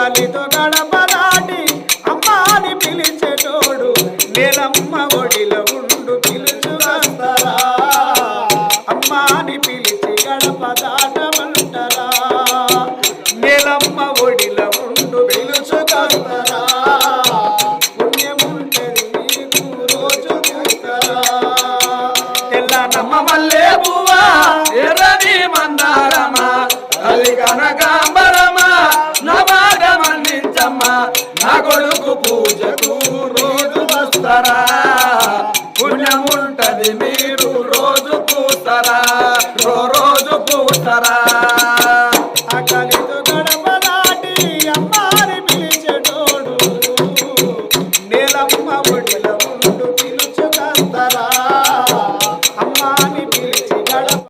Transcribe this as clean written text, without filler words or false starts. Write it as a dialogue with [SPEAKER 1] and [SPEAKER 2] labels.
[SPEAKER 1] ఆకలితో గడప దాటి అమ్మాని పిలిచేటోడు నేలమ్మ ఒడిలో ఉండు పిలుచుకొస్తారా అమ్మాని పిలిచి గడప దాటమంటారా నేలమ్మ ఒడిలో ఉండు పిలుచుకొస్తారా పుణ్యముంటది నీకు రోజు చూస్తారా తెల్లనమ్మ మల్లె పువ్వా ఎర్రని మందారమా తల్లి కనకాంబరమా నా మాట మన్నించమ్మా నా కొడుకు పూజకు రోజు వస్తారా పుణ్యముంటది మీరు రోజు పూస్తారా రోజు పూస్తారా